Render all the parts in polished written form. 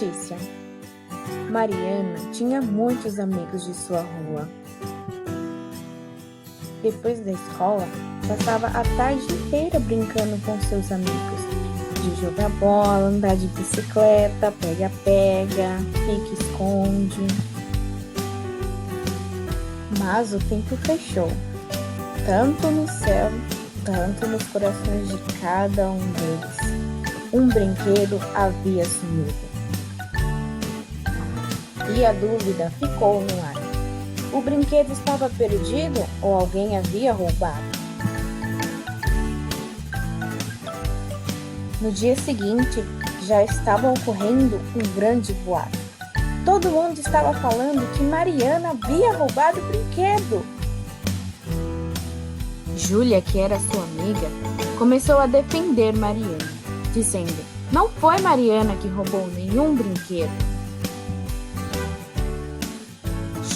Notícia: Mariana tinha muitos amigos de sua rua. Depois da escola, passava a tarde inteira brincando com seus amigos, de jogar bola, andar de bicicleta, pega-pega, pique-esconde. Mas o tempo fechou, tanto no céu, tanto nos corações de cada um deles. Um brinquedo havia sumido. E a dúvida ficou no ar. O brinquedo estava perdido ou alguém havia roubado? No dia seguinte, já estava ocorrendo um grande boato. Todo mundo estava falando que Mariana havia roubado o brinquedo. Júlia, que era sua amiga, começou a defender Mariana, dizendo: não foi Mariana que roubou nenhum brinquedo.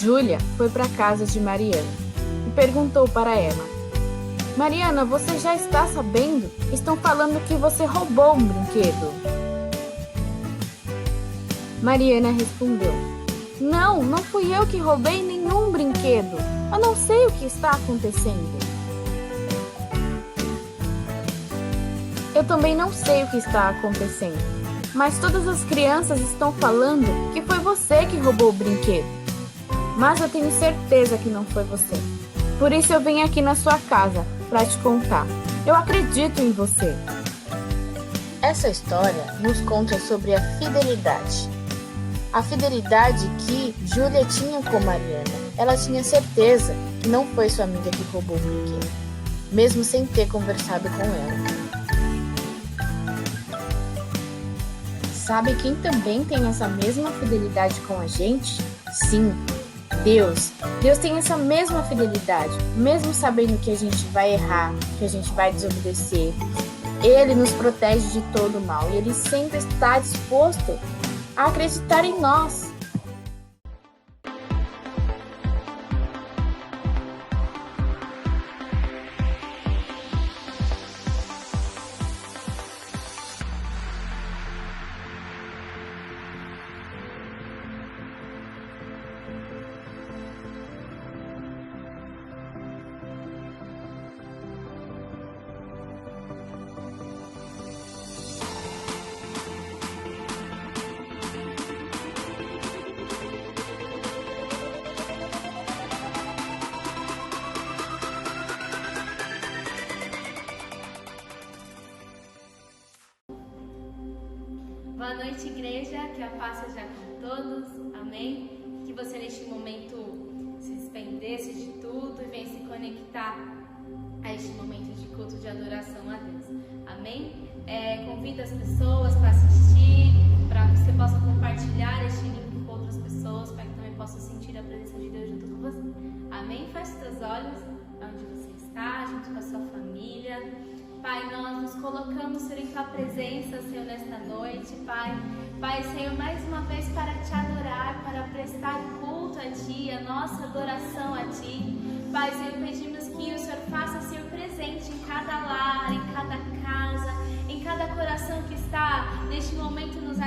Júlia foi para a casa de Mariana e perguntou para ela: Mariana, você já está sabendo? Estão falando que você roubou um brinquedo. Mariana respondeu: não fui eu que roubei nenhum brinquedo. Eu não sei o que está acontecendo. Eu também não sei o que está acontecendo, mas todas as crianças estão falando que foi você que roubou o brinquedo. Mas eu tenho certeza que não foi você. Por isso eu vim aqui na sua casa para te contar. Eu acredito em você. Essa história nos conta sobre a fidelidade. A fidelidade que Júlia tinha com Mariana. Ela tinha certeza que não foi sua amiga que roubou o brinquedo, mesmo sem ter conversado com ela. Sabe quem também tem essa mesma fidelidade com a gente? Sim, Deus. Deus tem essa mesma fidelidade, mesmo sabendo que a gente vai errar, que a gente vai desobedecer. Ele nos protege de todo o mal e Ele sempre está disposto a acreditar em nós. Boa noite, igreja, que a paz seja com todos, amém? Que você neste momento se despendesse de tudo e venha se conectar a este momento de culto de adoração a Deus, amém? Convido as pessoas para assistir, para que você possa compartilhar este link com outras pessoas, para que também possam sentir a presença de Deus junto com você, amém? Feche seus olhos onde você está, junto com a sua família. Pai, nós nos colocamos, Senhor, em Tua presença, Senhor, nesta noite, Pai. Pai, Senhor, mais uma vez para Te adorar, para prestar culto a Ti, a nossa adoração a Ti. Pai, Senhor, pedimos que o Senhor faça, Senhor, presente em cada lar, em cada casa, em cada coração que está neste momento nos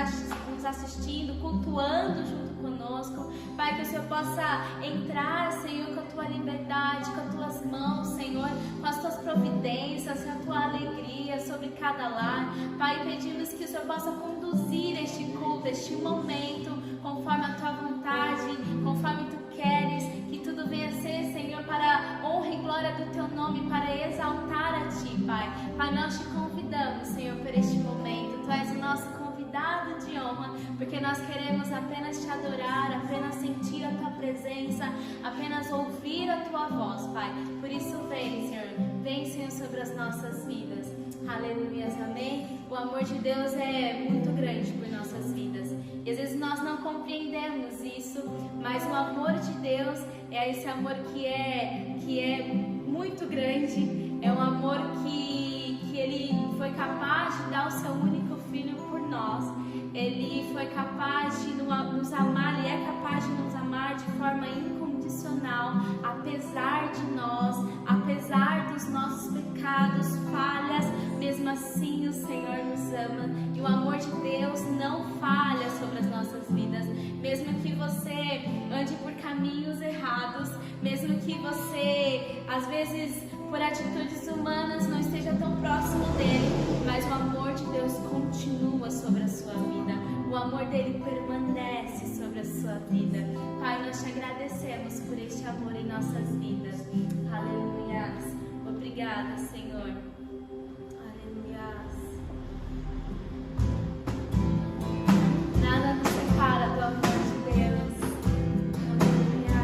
assistindo, cultuando junto conosco. Pai, que o Senhor possa entrar, Senhor, com a Tua liberdade, com as Tuas mãos, Senhor, com as Tuas providências, com a Tua alegria sobre cada lar. Pai, pedimos que o Senhor possa conduzir este culto, este momento, conforme a Tua vontade, conforme Tu queres, que tudo venha ser, Senhor, para a honra e glória do Teu nome, para exaltar a Ti, Pai. Pai, nós Te convidamos, Senhor, por este momento. Tu és o nosso convidado de honra, porque nós queremos apenas Te adorar, apenas sentir a Tua presença, apenas ouvir a Tua voz, Pai. Por isso vem, Senhor, sobre as nossas vidas. Aleluia, amém? O amor de Deus é muito grande por nossas vidas. E às vezes nós não compreendemos isso, mas o amor de Deus é esse amor que é muito grande. É um amor que Ele foi capaz de dar o Seu único Filho por nós. Ele foi capaz de nos amar, Ele é capaz de nos amar de forma incondicional, apesar de nós, apesar dos nossos pecados, falhas. Mesmo assim o Senhor nos ama, e o amor de Deus não falha sobre as você, às vezes, por atitudes humanas, não esteja tão próximo dele, mas o amor de Deus continua sobre a sua vida. O amor dele permanece sobre a sua vida. Pai, nós te agradecemos por este amor em nossas vidas. Aleluia. Obrigada, Senhor. Aleluia. Nada nos separa do amor de Deus. Aleluia.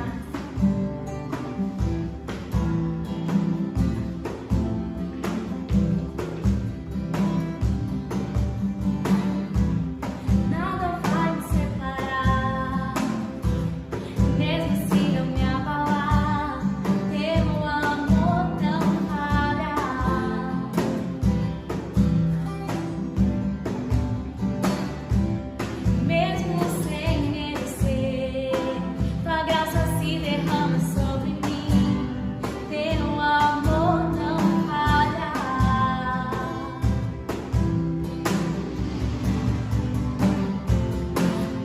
Nada vai me separar, mesmo se eu me abalar, teu amor não falha. Mesmo sem merecer, tua graça se derrama sobre mim, teu amor não falha.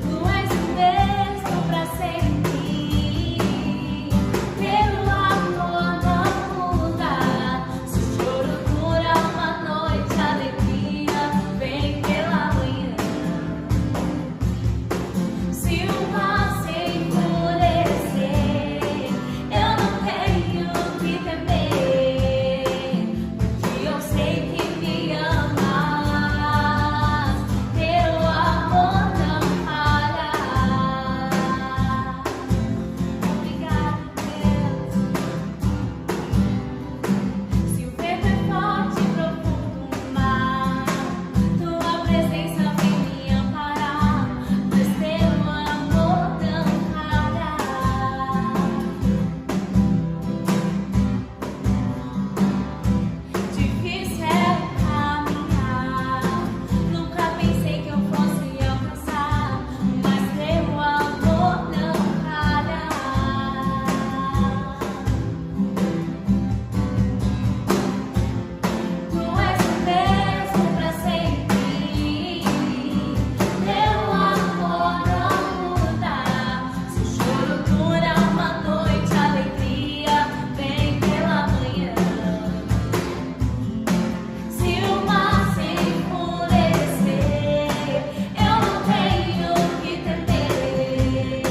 Tu és o mesmo pra sempre, teu amor não muda. Se o choro dura uma noite, a alegria vem pela manhã. Se o mar se enfurecer, eu não tenho que temer, porque eu sei que me amas, teu amor não falha. Obrigada, Deus. Se o vento é forte e profundo no mar, tua presença vem me amparar, mas teu amor não falha. Difícil é caminhar, nunca pensei que eu fosse alcançar, mas teu amor não falha. Tu és o mesmo pra sempre, teu amor não muda. Se o choro dura uma noite, a alegria vem pela manhã. Se o mar se enfurecer, eu não tenho que temer,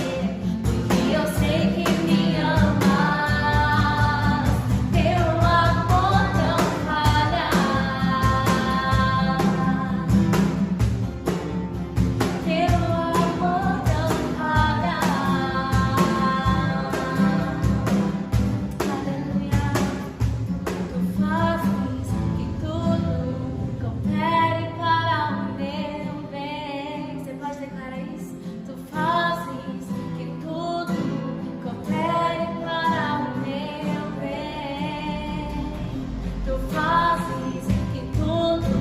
porque eu sei que me amas, teu amor não falha. Teu amor não falha. Aleluia. Tu fazes que tudo coopere para o meu bem. Você pode declarar isso? Tu fazes que tudo coopere para o meu bem. Tu fazes que tudo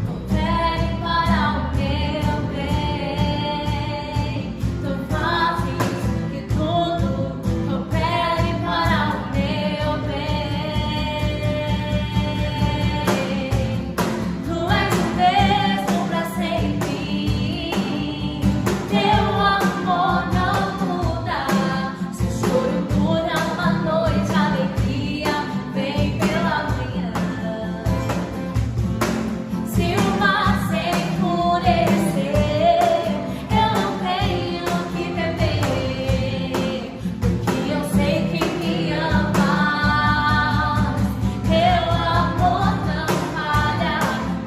coopere para o meu bem. Tu fazes que tudo coopere para o meu bem. Tu és o mesmo pra sempre, teu amor não muda. Se o choro dura uma noite, a alegria vem pela manhã. Se o mar se enfurecer, eu não tenho que temer, porque eu sei que me amas, teu amor não falha.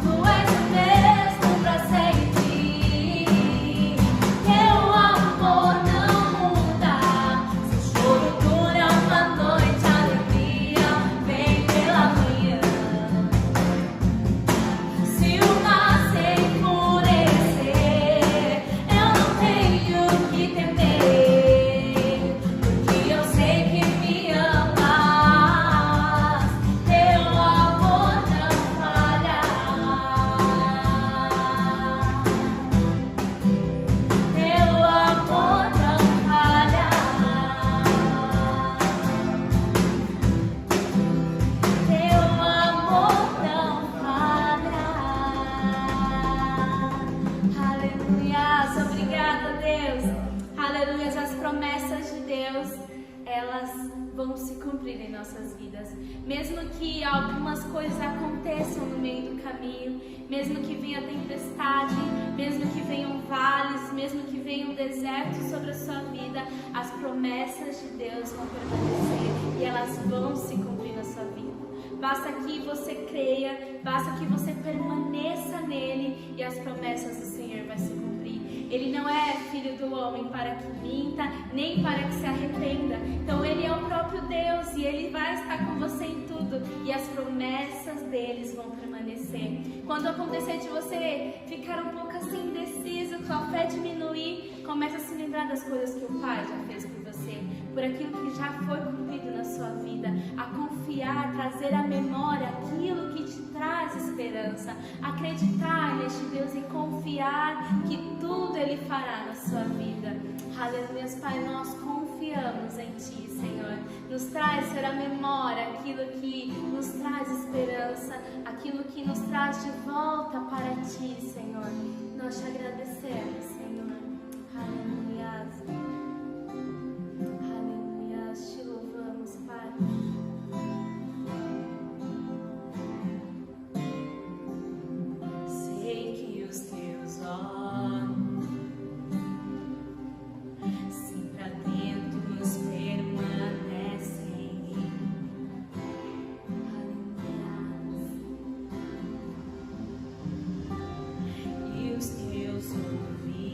Tu és o mesmo pra sempre, teu amor não muda. Se o choro dura uma noite, a alegria vem pela manhã. Se o mar se enfurecer, eu não tenho que temer, porque eu sei que me amas, teu amor não falha. Teu amor não falha. Teu amor não falha. Aleluia. Obrigada, Deus. Aleluia. As promessas de Deus, elas vão se cumprir em nossas vidas. Mesmo que algumas coisas aconteçam no meio do caminho, mesmo que venha tempestade, mesmo que venham vales, mesmo que venham desertos sobre a sua vida, as promessas de Deus vão permanecer e elas vão se cumprir na sua vida. Basta que você creia, basta que você permaneça nele e as promessas do Senhor vão se cumprir. Ele não é filho do homem para que minta, nem para que se arrependa. Então ele é o próprio Deus e ele vai estar com você em tudo e as promessas deles vão permanecer. Quando acontecer de você ficar um pouco assim indeciso, sua fé diminuir, comece a se lembrar das coisas que o Pai já fez por você, por aquilo que já foi cumprido na sua vida, a confiar, trazer à memória aquilo que te traz esperança, acreditar neste Deus e confiar que tudo Ele fará na sua vida. Aleluia, Pai, nós confiamos em Ti, Senhor. Nos traz, Senhor, à memória aquilo que nos traz esperança, aquilo que nos traz de volta para Ti, Senhor. Nós te agradecemos, Senhor. Aleluia. Aleluia. Te louvamos, Pai. Sei que os teus olhos sempre atentos permanecem. E os teus ouvidos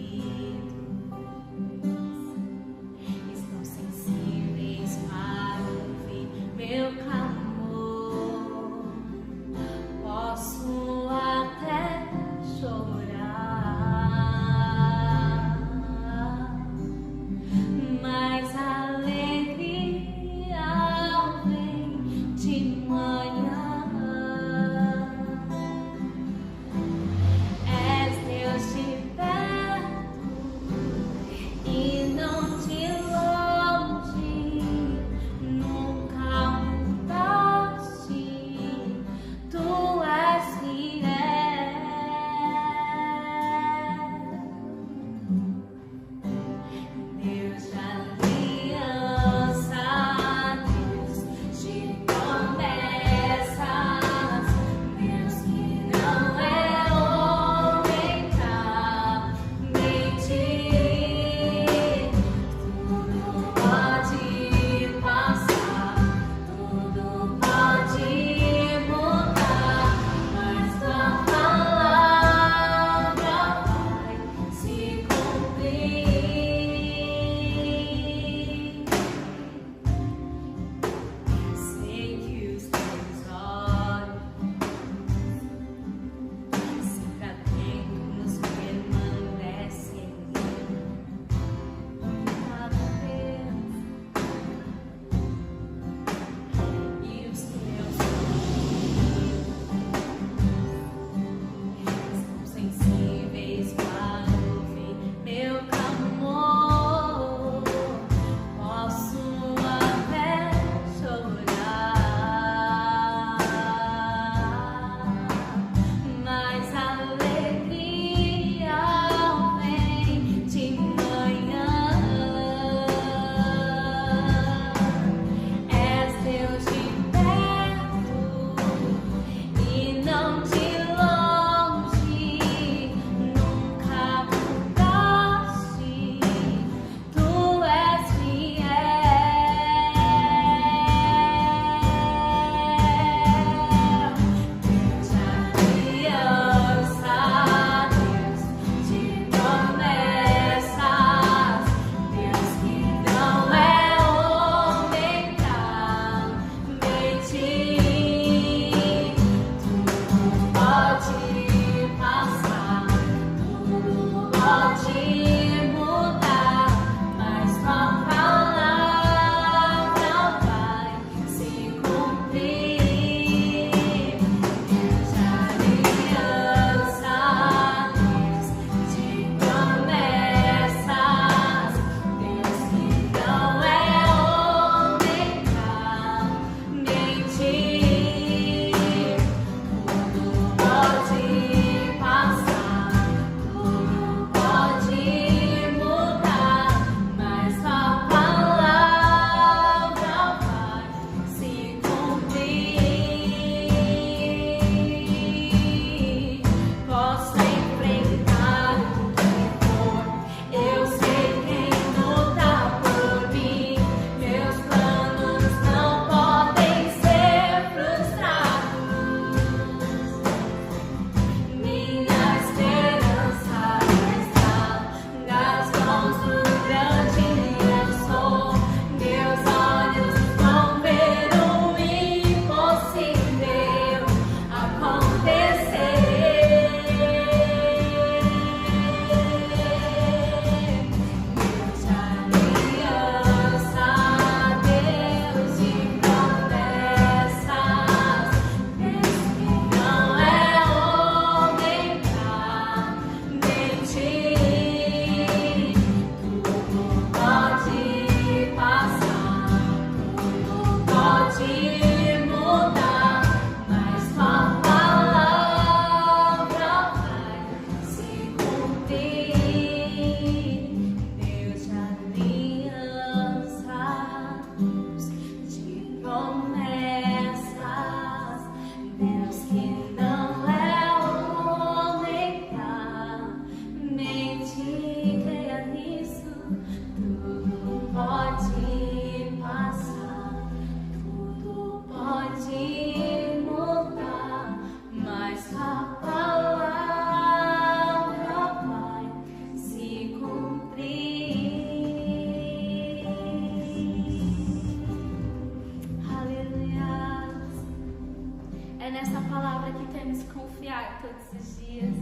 todos os dias,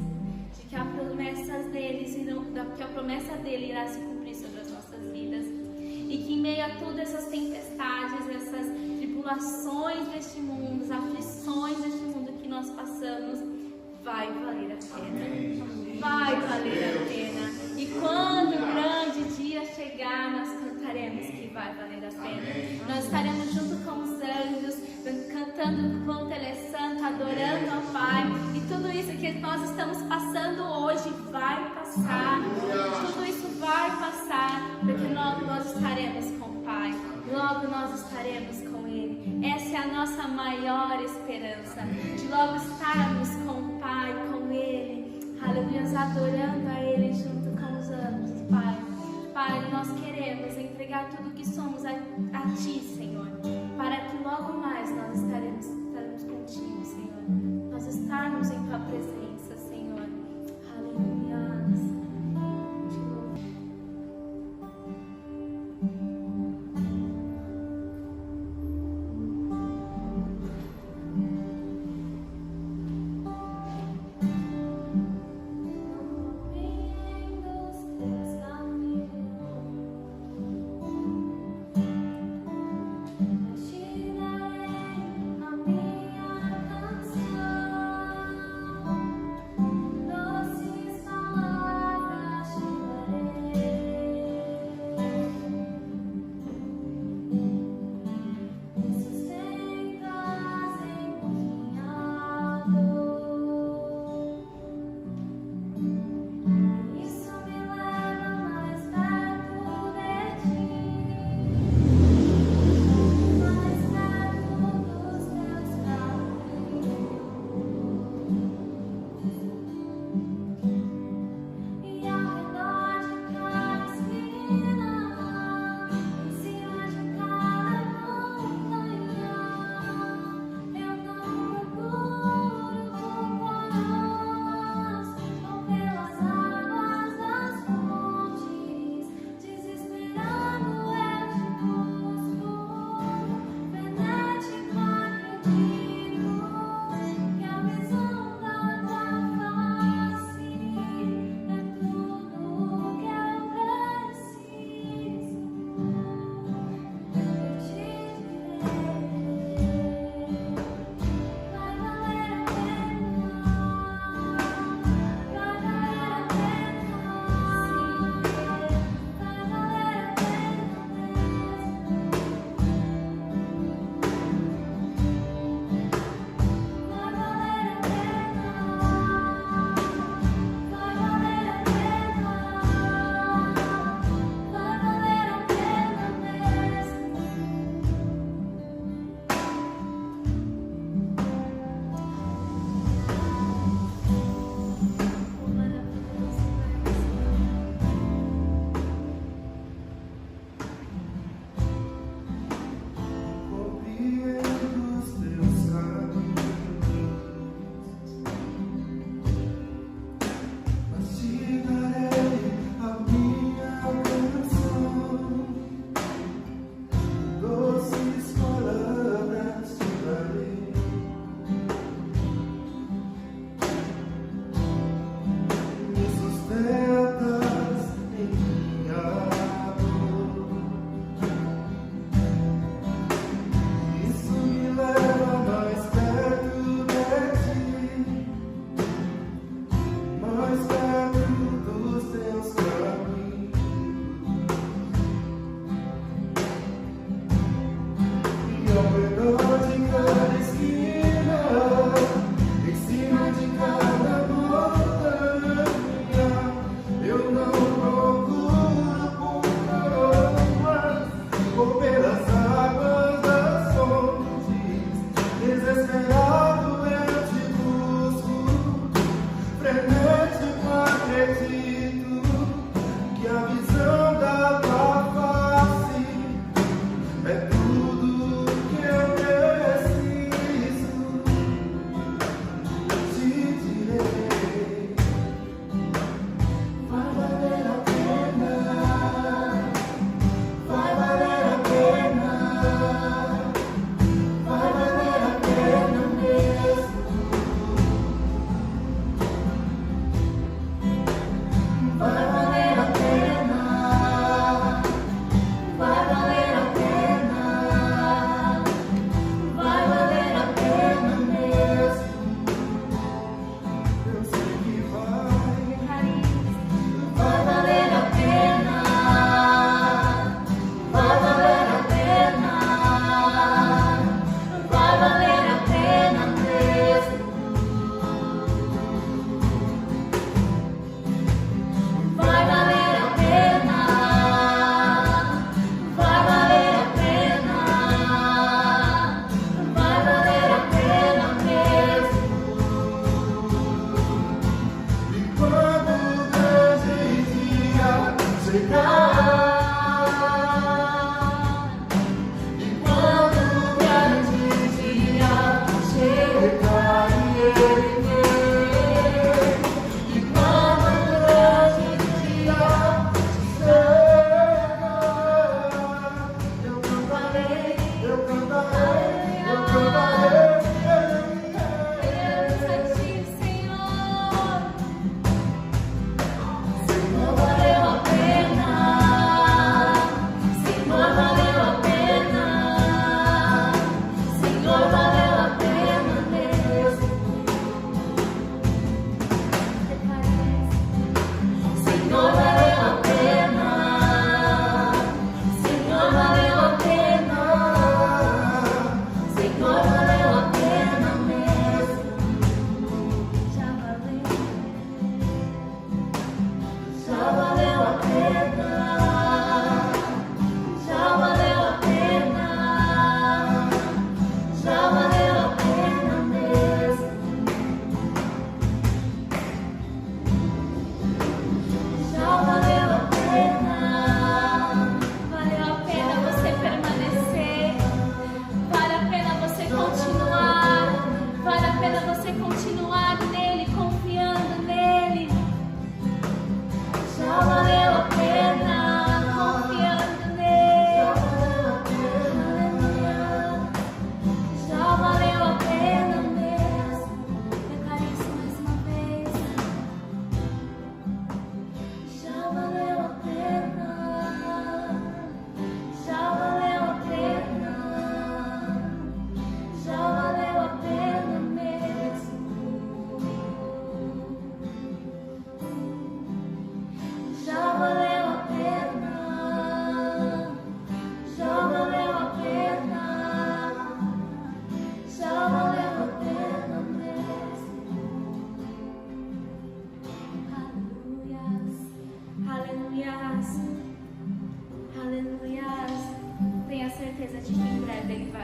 de que a promessa dele irá se cumprir sobre as nossas vidas. E que em meio a todas essas tempestades, essas tribulações deste mundo, as aflições deste mundo que nós passamos, vai valer a pena. Vai valer a pena. E quando o grande dia chegar, nós cantaremos que vai valer a pena. Nós estaremos junto com os anjos, cantando com o Telesanto, adorando ao Pai. E tudo isso que nós estamos passando hoje vai passar. Tudo isso vai passar, porque logo nós estaremos com o Pai. Logo nós estaremos com Ele. Essa é a nossa maior esperança, de logo estarmos com o Pai, com Ele. Aleluia, adorando a Ele junto com os anjos, Pai. Pai, nós queremos entregar tudo que somos a Ti, Senhor, para que logo mais nós estaremos contigo, Senhor. Nós estarmos em Tua presença, Senhor. Aleluia.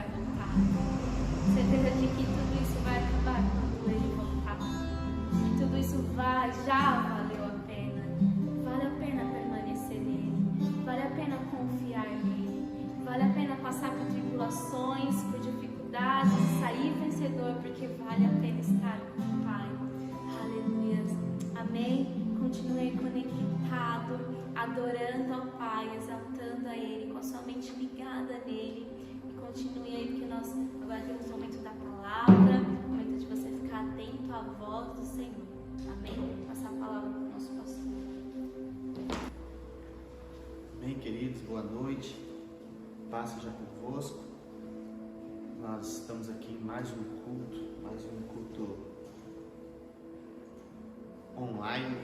vai voltar. Certeza de que tudo isso vai acabar quando Ele voltar. E tudo isso já valeu a pena. Vale a pena permanecer nele. Vale a pena confiar nele. Vale a pena passar por tribulações, por dificuldades, sair vencedor, porque vale a pena estar com o Pai. Aleluia. Amém? Continue conectado, adorando ao Pai, exaltando a Ele, com a sua mente ligada nele. E continue aí, porque nós agora temos o momento da palavra, o momento de você ficar atento à voz do Senhor. Amém? Vou passar a palavra para o nosso pastor. Bem, queridos, boa noite. Paz seja convosco. Nós estamos aqui em mais um culto online,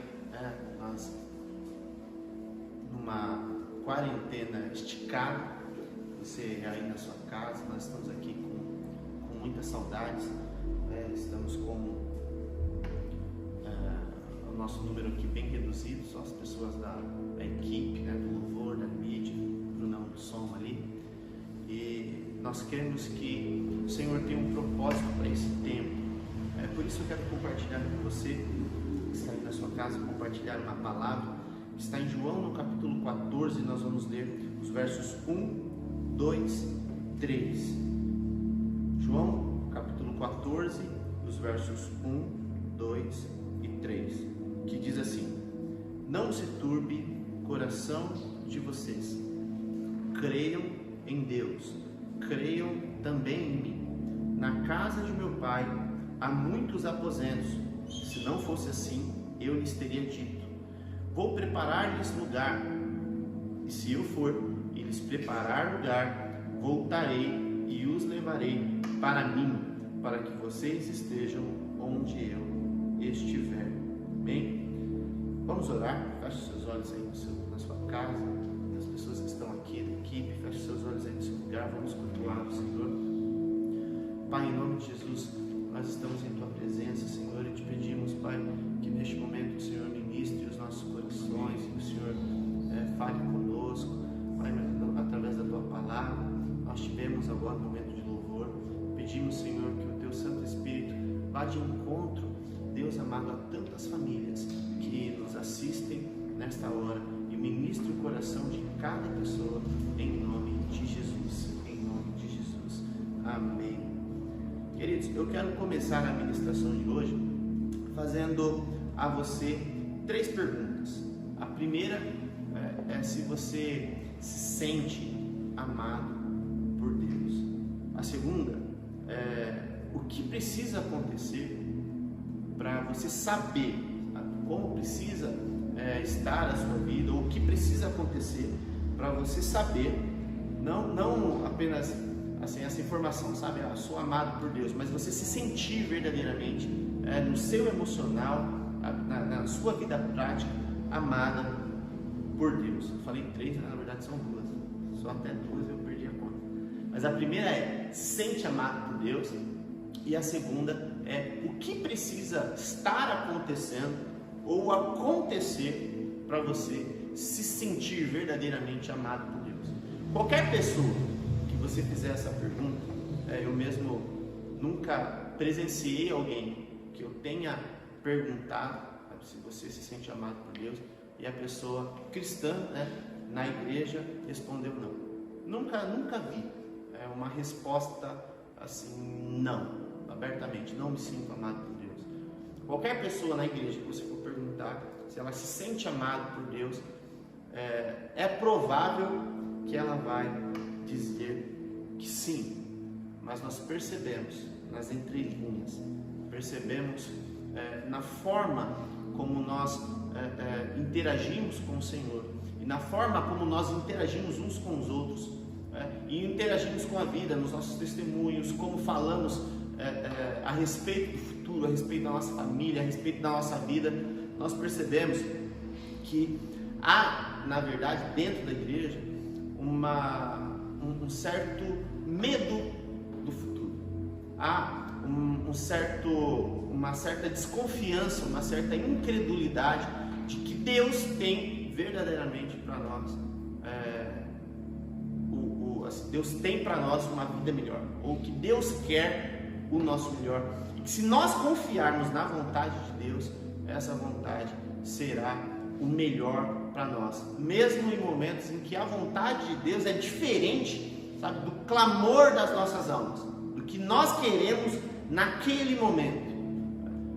nós numa quarentena esticada, você aí na sua casa. Nós estamos aqui com muitas saudades, estamos com o nosso número aqui bem reduzido, só as pessoas da equipe, do louvor, da mídia, Brunão do som ali, e nós queremos que o Senhor tenha um propósito para esse tempo. Por isso eu quero compartilhar com você que está aí na sua casa, compartilhar uma palavra que está em João no capítulo 14. Nós vamos ler os versos 1, 2, 3. João capítulo 14, os versos 1, 2 e 3, que diz assim: não se turbe o coração de vocês, creiam em Deus, creiam também em mim. Na casa de meu pai há muitos aposentos. Se não fosse assim, eu lhes teria dito: vou preparar-lhes lugar. E se eu for e lhes preparar lugar, voltarei e os levarei para mim, para que vocês estejam onde eu estiver. Amém? Vamos orar? Feche seus olhos aí na sua casa. As pessoas que estão aqui da equipe, feche seus olhos aí no seu lugar. Vamos cultuar o Senhor. Pai, em nome de Jesus, nós estamos em Tua presença, Senhor, e te pedimos, Pai, que neste momento o Senhor ministre os nossos corações, que o Senhor fale conosco, Pai, através da Tua palavra. Nós tivemos agora um momento de louvor. Pedimos, Senhor, que o Teu Santo Espírito vá de encontro, Deus amado, a tantas famílias que nos assistem nesta hora, e ministre o coração de cada pessoa, em nome de Jesus. Em nome de Jesus. Amém. Queridos, eu quero começar a ministração de hoje fazendo a você 3 perguntas. A primeira é se você se sente amado por Deus. A segunda é o que precisa acontecer para você saber como precisa estar a sua vida, ou o que precisa acontecer para você saber, não apenas assim, essa informação, sabe, eu sou amado por Deus, mas você se sentir verdadeiramente no seu emocional, na sua vida prática, amada por Deus. Eu falei 3, na verdade são 2, só até 2 eu perdi a conta. Mas a primeira é: se sente amado por Deus, e a segunda é: o que precisa estar acontecendo ou acontecer para você se sentir verdadeiramente amado por Deus. Qualquer pessoa que você fizer essa pergunta, eu mesmo nunca presenciei alguém que eu tenha perguntado se você se sente amado por Deus e a pessoa cristã, na igreja, respondeu não. Nunca vi uma resposta assim, não, abertamente, não me sinto amado por Deus. Qualquer pessoa na igreja que você for perguntar se ela se sente amada por Deus, é provável que ela vai dizer que sim, mas nós percebemos nas entrelinhas, percebemos na forma como nós interagimos com o Senhor, e na forma como nós interagimos uns com os outros, e interagimos com a vida, nos nossos testemunhos, como falamos a respeito do futuro, a respeito da nossa família, a respeito da nossa vida. Nós percebemos que há, na verdade, dentro da igreja, um certo medo do futuro. Há uma certa desconfiança, uma certa incredulidade de que Deus tem verdadeiramente para nós Deus tem para nós uma vida melhor, ou que Deus quer o nosso melhor, e que se nós confiarmos na vontade de Deus, essa vontade será o melhor para nós, mesmo em momentos em que a vontade de Deus é diferente, sabe, do clamor das nossas almas, do que nós queremos naquele momento.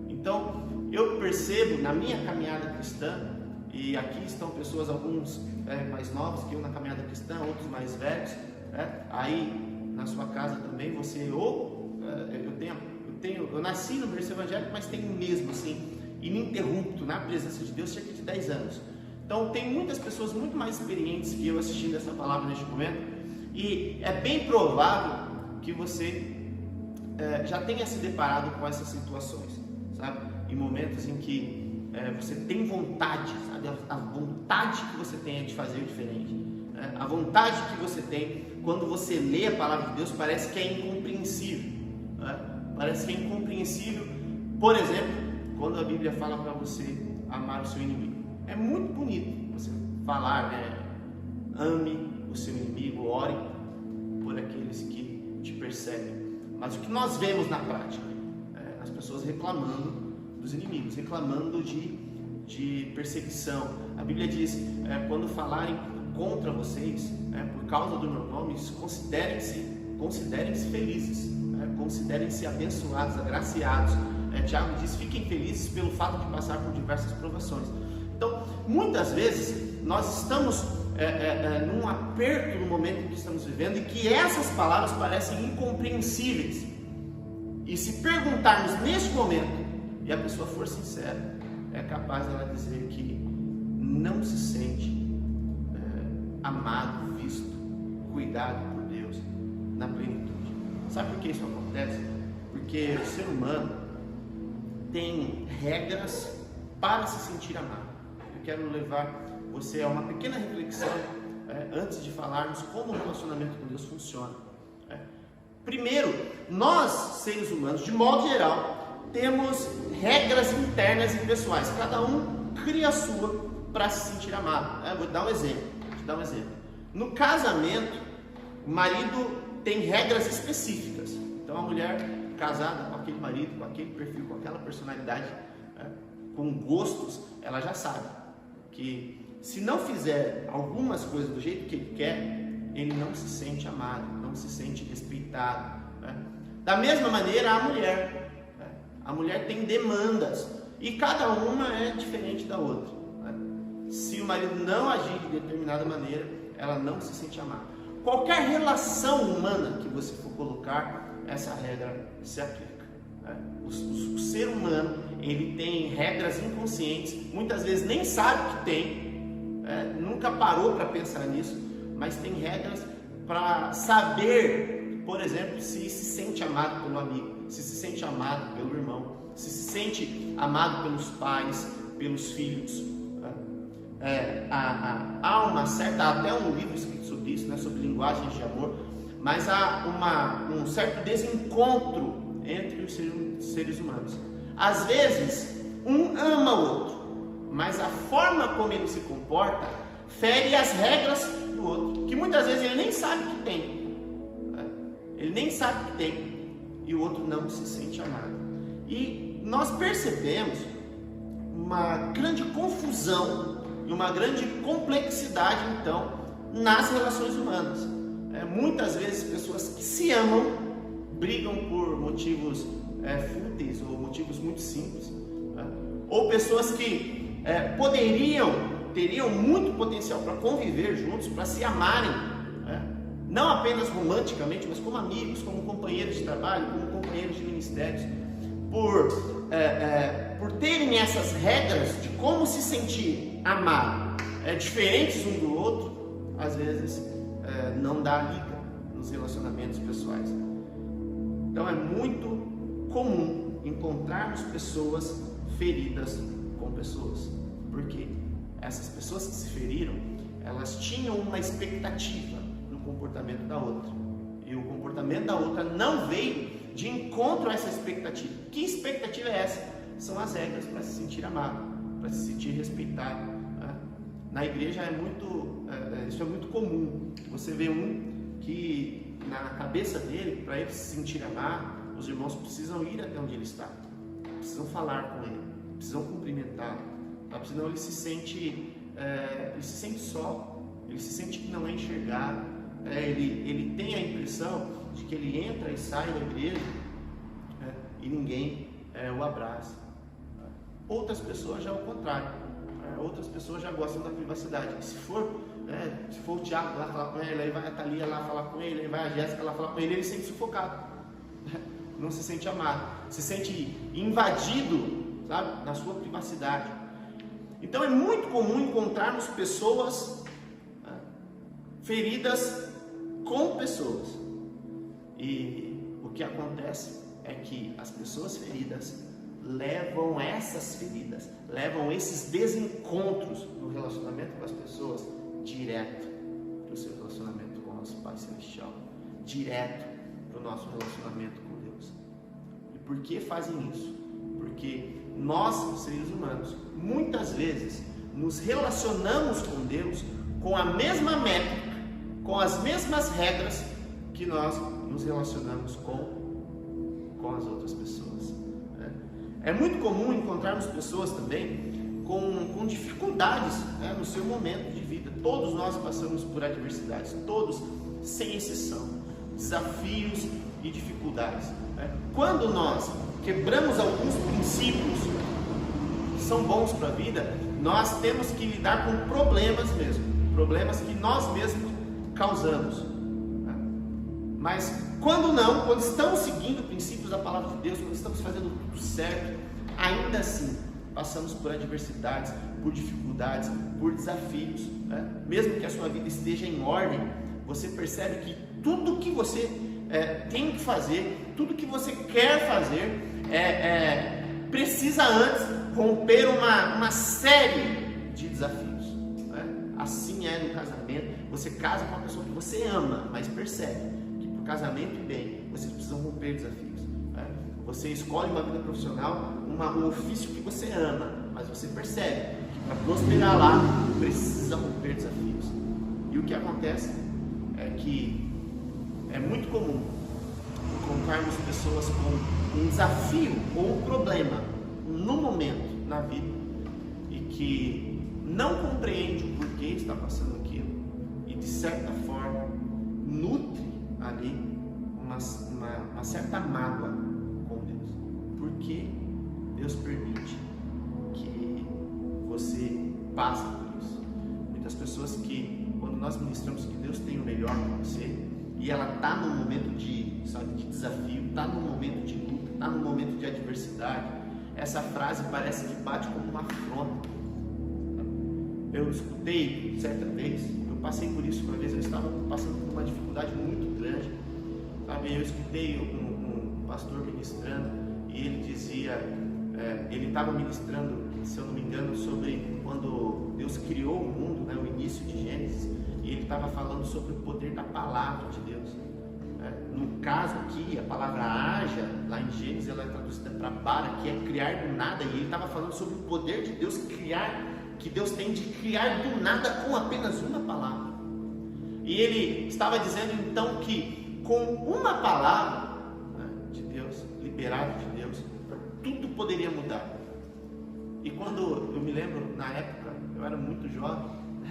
Então, eu percebo na minha caminhada cristã, e aqui estão pessoas, alguns mais novos que eu na caminhada cristã, outros mais velhos, aí na sua casa também, você ou eu nasci no berço evangélico, mas tenho mesmo assim, ininterrupto na presença de Deus cerca de 10 anos. Então tem muitas pessoas muito mais experientes que eu assistindo essa palavra neste momento, e é bem provável que você já tenha se deparado com essas situações, sabe? Em momentos em que você tem vontade, sabe? A vontade que você tem é de fazer diferente, né? A vontade que você tem quando você lê a palavra de Deus parece que é incompreensível, né? Parece que é incompreensível. Por exemplo, quando a Bíblia fala para você amar o seu inimigo, é muito bonito você falar, né? Ame o seu inimigo, ore por aqueles que te perseguem. Mas o que nós vemos na prática? As pessoas reclamando dos inimigos, reclamando de perseguição. A Bíblia diz, quando falarem contra vocês, por causa do meu nome, considerem-se felizes, considerem-se abençoados, agraciados. Tiago diz, fiquem felizes pelo fato de passar por diversas provações. Então, muitas vezes, nós estamos num aperto no momento em que estamos vivendo, e que essas palavras parecem incompreensíveis. E se perguntarmos neste momento, e a pessoa for sincera, é capaz dela dizer que não se sente amado, visto, cuidado por Deus na plenitude. Sabe por que isso acontece? Porque o ser humano tem regras para se sentir amado. Eu quero levar você a uma pequena reflexão antes de falarmos como o relacionamento com Deus funciona. Primeiro, nós, seres humanos, de modo geral, temos regras internas e pessoais. Cada um cria a sua para se sentir amado. Vou te dar um exemplo. No casamento, o marido tem regras específicas. Então, a mulher casada com aquele marido, com aquele perfil, com aquela personalidade, com gostos, ela já sabe que se não fizer algumas coisas do jeito que ele quer, ele não se sente amado, não se sente respeitado. Da mesma maneira, a mulher tem demandas, e cada uma é diferente da outra. Se o marido não agir de determinada maneira, ela não se sente amada. Qualquer relação humana que você for colocar, essa regra se aplica. O ser humano, ele tem regras inconscientes, muitas vezes nem sabe que tem, nunca parou para pensar nisso, mas tem regras para saber, por exemplo, se sente amado pelo amigo, se sente amado pelo irmão, se sente amado pelos pais, pelos filhos. Há uma certa, até um livro escrito sobre isso, né, sobre linguagens de amor, mas há um certo desencontro entre os seres humanos. Às vezes, um ama o outro, mas a forma como ele se comporta fere as regras do outro, que muitas vezes ele nem sabe que tem. Ele nem sabe que tem, e o outro não se sente amado. E nós percebemos uma grande confusão e uma grande complexidade, então, nas relações humanas. Muitas vezes pessoas que se amam brigam por motivos fúteis ou motivos muito simples, ou pessoas que teriam muito potencial para conviver juntos, para se amarem, não apenas romanticamente, mas como amigos, como companheiros de trabalho, como companheiros de ministérios, por terem essas regras de como se sentir amado, diferentes um do outro, às vezes não dá liga nos relacionamentos pessoais. Então é muito comum encontrarmos pessoas feridas com pessoas, porque essas pessoas que se feriram, elas tinham uma expectativa no comportamento da outra, e o comportamento da outra não veio de encontro a essa expectativa. Que expectativa é essa? São as regras para se sentir amado, para se sentir respeitado. Na igreja isso é muito comum. Você vê um que na cabeça dele, para ele se sentir amado, os irmãos precisam ir até onde ele está, precisam falar com ele, precisam cumprimentá-lo, tá? Senão ele se sente só, ele se sente que não é enxergado, ele tem a impressão de que ele entra e sai da igreja e ninguém o abraça. Outras pessoas já ao contrário, outras pessoas já gostam da privacidade. E se for o Tiago lá falar com ele, aí vai a Thalia lá falar com ele, aí vai a Jéssica lá falar com ele, ele se sente sufocado, não se sente amado, se sente invadido, sabe, na sua privacidade. Então é muito comum encontrarmos pessoas feridas com pessoas, e o que acontece é que as pessoas feridas levam essas feridas, levam esses desencontros no relacionamento com as pessoas direto para o seu relacionamento com o nosso Pai Celestial, direto para o nosso relacionamento com Deus. E por que fazem isso? Porque nós, seres humanos, muitas vezes nos relacionamos com Deus com a mesma métrica, com as mesmas regras que nós nos relacionamos com as outras pessoas. É muito comum encontrarmos pessoas também com dificuldades no seu momento de vida. Todos nós passamos por adversidades, todos, sem exceção, desafios e dificuldades. Quando nós quebramos alguns princípios que são bons para a vida, nós temos que lidar com problemas mesmo, problemas que nós mesmos causamos. Mas quando não, quando estamos seguindo princípios da palavra de Deus, quando estamos fazendo tudo certo, ainda assim passamos por adversidades, por dificuldades, por desafios, mesmo que a sua vida esteja em ordem, você percebe que tudo que você tem que fazer, tudo que você quer fazer, precisa antes romper uma série de desafios. Assim é no casamento. Você casa com uma pessoa que você ama, mas percebe que para o casamento ir bem, vocês precisam romper desafios. Você escolhe uma vida profissional, um ofício que você ama, mas você percebe que para prosperar lá, precisa romper desafios. E o que acontece é que é muito comum encontrarmos pessoas com um desafio ou um problema no momento na vida e que não compreende o porquê está passando aquilo e de certa forma nutre ali uma certa mágoa com Deus. Por que Deus permite que você passe por isso? Muitas pessoas que, quando nós ministramos que Deus tem o melhor para você, e ela está num momento de desafio, está num momento de luta, está num momento de adversidade, essa frase parece que bate como uma afronta. Eu escutei certa vez, eu passei por isso uma vez, eu estava passando por uma dificuldade muito grande, sabe? Eu escutei um pastor ministrando e ele dizia, ele estava ministrando, se eu não me engano, sobre quando Deus criou o mundo, o início de Gênesis, e ele estava falando sobre o poder da palavra de Deus. No caso aqui, a palavra haja, lá em Gênesis, ela é traduzida para bara, que é criar do nada, e ele estava falando sobre o poder de Deus criar, que Deus tem de criar do nada com apenas uma palavra. E ele estava dizendo então que com uma palavra de Deus, liberada de Deus, tudo poderia mudar. E quando eu me lembro, na época, eu era muito jovem,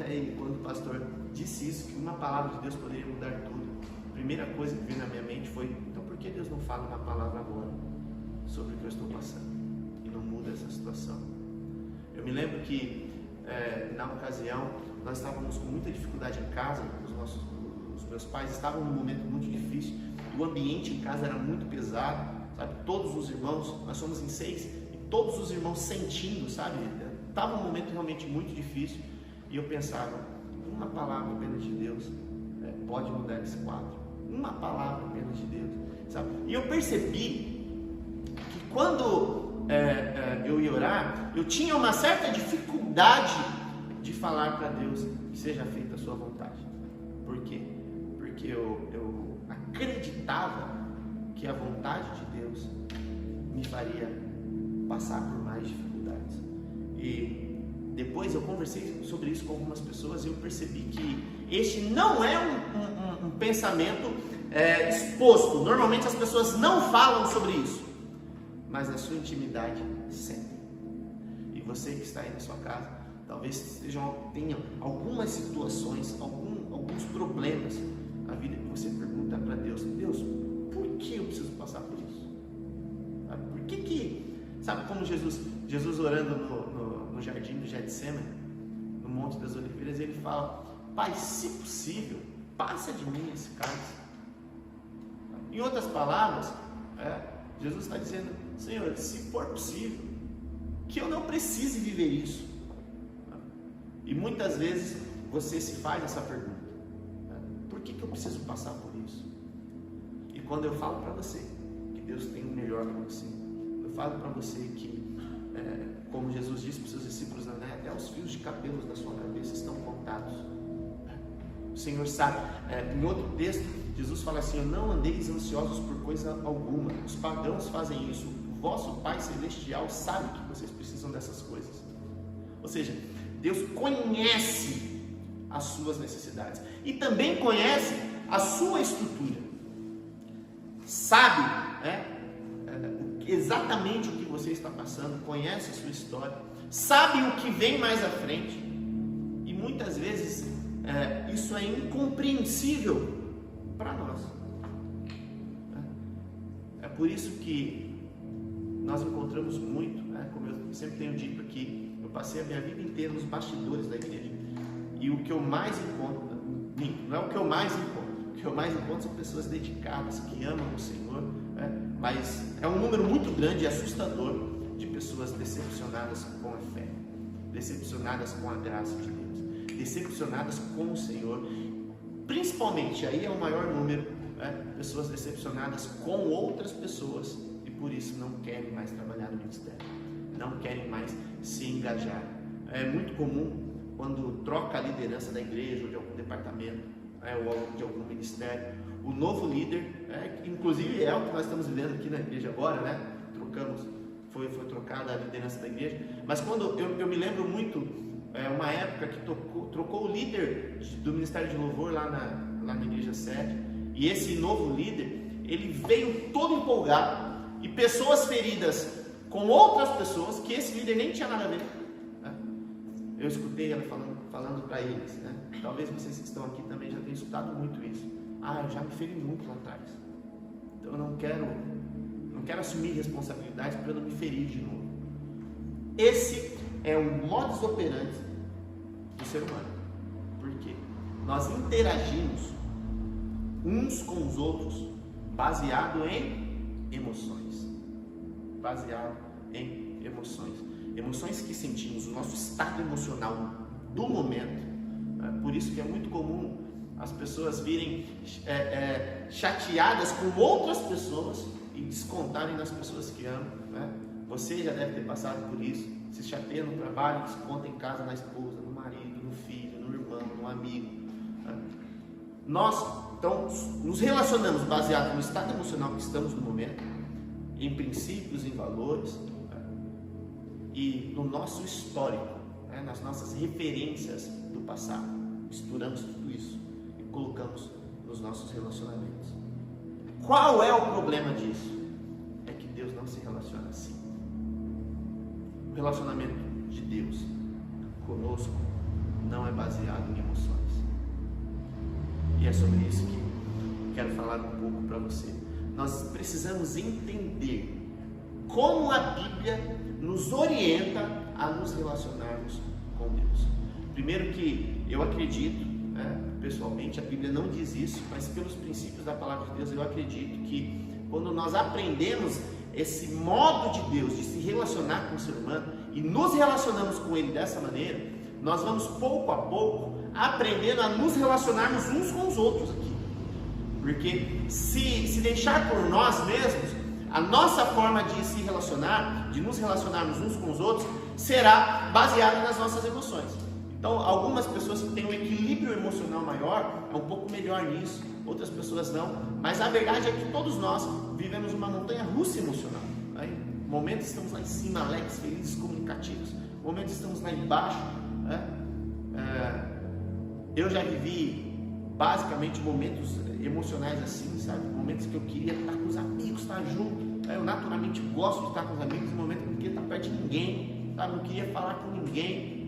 e quando o pastor disse isso, que uma palavra de Deus poderia mudar tudo, a primeira coisa que veio na minha mente foi, então por que Deus não fala uma palavra agora sobre o que eu estou passando e não muda essa situação? Eu me lembro que na ocasião nós estávamos com muita dificuldade em casa, os meus pais estavam num momento muito difícil, o ambiente em casa era muito pesado, sabe? Todos os irmãos, nós somos em 6, e todos os irmãos sentindo, sabe? Estava um momento realmente muito difícil, e eu pensava, uma palavra apenas de Deus pode mudar esse quadro, uma palavra apenas de Deus, sabe? E eu percebi que quando eu ia orar, eu tinha uma certa dificuldade de falar para Deus que seja feita a sua vontade. Por quê? Porque eu acreditava que a vontade de Deus me faria passar por mais dificuldades. E depois eu conversei sobre isso com algumas pessoas e eu percebi que este não é um pensamento exposto. Normalmente as pessoas não falam sobre isso, mas na sua intimidade sentem. E você que está aí na sua casa, talvez tenha algumas situações, alguns problemas na vida que você pergunta para Deus: Deus, por que eu preciso passar por isso? Por que sabe como Jesus orando no jardim do Getsemane, no Monte das Oliveiras, ele fala: Pai, se possível, passa de mim esse cálice. Em outras palavras, Jesus está dizendo: Senhor, se for possível, que eu não precise viver isso. E muitas vezes você se faz essa pergunta: por que eu preciso passar por isso? E quando eu falo para você que Deus tem o melhor para você, eu falo para você que, como Jesus disse para os seus discípulos, até os fios de cabelos da sua cabeça estão contados. O Senhor sabe. Em outro texto, Jesus fala assim: não andeis ansiosos por coisa alguma. Os pagãos fazem isso. O vosso Pai Celestial sabe que vocês precisam dessas coisas. Ou seja, Deus conhece as suas necessidades e também conhece a sua estrutura. Sabe exatamente o que você está passando, conhece a sua história, sabe o que vem mais à frente. E muitas vezes isso é incompreensível para nós. É por isso que nós encontramos muito, como eu sempre tenho dito aqui, eu passei a minha vida inteira nos bastidores da igreja, e o que eu mais encontro, não é o que eu mais encontro, o que eu mais encontro são pessoas dedicadas, que amam o Senhor, mas é um número muito grande e assustador de pessoas decepcionadas com a fé, decepcionadas com a graça de Deus, decepcionadas com o Senhor. Principalmente, aí é o maior número, pessoas decepcionadas com outras pessoas e por isso não querem mais trabalhar no ministério, não querem mais se engajar. É muito comum quando troca a liderança da igreja ou de algum departamento, ou de algum ministério, o novo líder, que inclusive é o que nós estamos vivendo aqui na igreja agora, foi trocada a liderança da igreja, mas quando eu me lembro muito, uma época que trocou o líder do Ministério de Louvor lá na igreja sede, e esse novo líder, ele veio todo empolgado, e pessoas feridas com outras pessoas, que esse líder nem tinha nada a ver. Eu escutei ela falando para eles, talvez vocês que estão aqui também já tenham escutado muito isso: eu já me feri muito lá atrás, então eu não quero assumir responsabilidades para não me ferir de novo. Esse é o modus operandi do ser humano. Por quê? Nós interagimos uns com os outros baseado em emoções. Emoções que sentimos, o nosso estado emocional do momento. Por isso que é muito comum as pessoas virem chateadas com outras pessoas e descontarem nas pessoas que amam. Você já deve ter passado por isso. Se chateia no trabalho, desconta em casa na esposa, no marido, no filho, no irmão, no amigo. Nós, então, nos relacionamos baseado no estado emocional que estamos no momento, em princípios, em valores, e no nosso histórico, nas nossas referências do passado. Misturamos tudo isso e colocamos nos nossos relacionamentos. Qual é o problema disso? É que Deus não se relaciona assim. O relacionamento de Deus conosco não é baseado em emoções. E é sobre isso que quero falar um pouco para você. Nós precisamos entender como a Bíblia nos orienta a nos relacionarmos com Deus. Primeiro que eu acredito, pessoalmente, a Bíblia não diz isso, mas pelos princípios da palavra de Deus, eu acredito que quando nós aprendemos esse modo de Deus de se relacionar com o ser humano e nos relacionamos com ele dessa maneira, nós vamos pouco a pouco aprendendo a nos relacionarmos uns com os outros aqui. Porque se deixar por nós mesmos, a nossa forma de se relacionar, de nos relacionarmos uns com os outros, será baseada nas nossas emoções. Então, algumas pessoas que têm um equilíbrio emocional maior, é um pouco melhor nisso, outras pessoas não, mas a verdade é que todos nós vivemos uma montanha russa emocional. Momentos estamos lá em cima, alegres, felizes, comunicativos, momentos estamos lá embaixo, Eu já vivi basicamente momentos emocionais assim, sabe? Momentos que eu queria estar com os amigos, estar junto. Eu naturalmente gosto de estar com os amigos, em momentos que eu não queria estar perto de ninguém, sabe? Não queria falar com ninguém.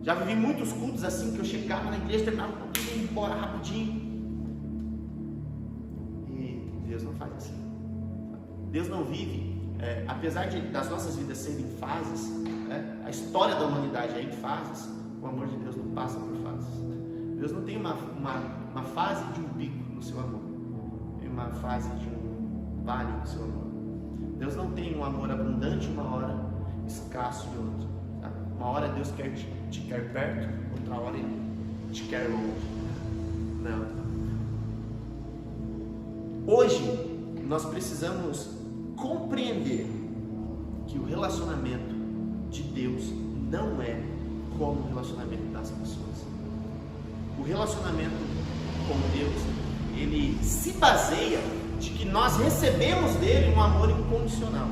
Já vivi muitos cultos assim, que eu chegava na igreja, terminava com tudo e ia embora rapidinho. E Deus não faz assim. Deus não vive, apesar das nossas vidas serem fases, a história da humanidade é em fases, o amor de Deus não passa por fases. Deus não tem uma fase de um pico no seu amor, tem uma fase de um vale no seu amor. Deus não tem um amor abundante uma hora, escasso em outra. Tá? Uma hora Deus te quer perto, outra hora Ele te quer longe. Não. Hoje nós precisamos compreender que o relacionamento de Deus não é como o relacionamento das pessoas. O relacionamento com Deus, ele se baseia de que nós recebemos dele um amor incondicional,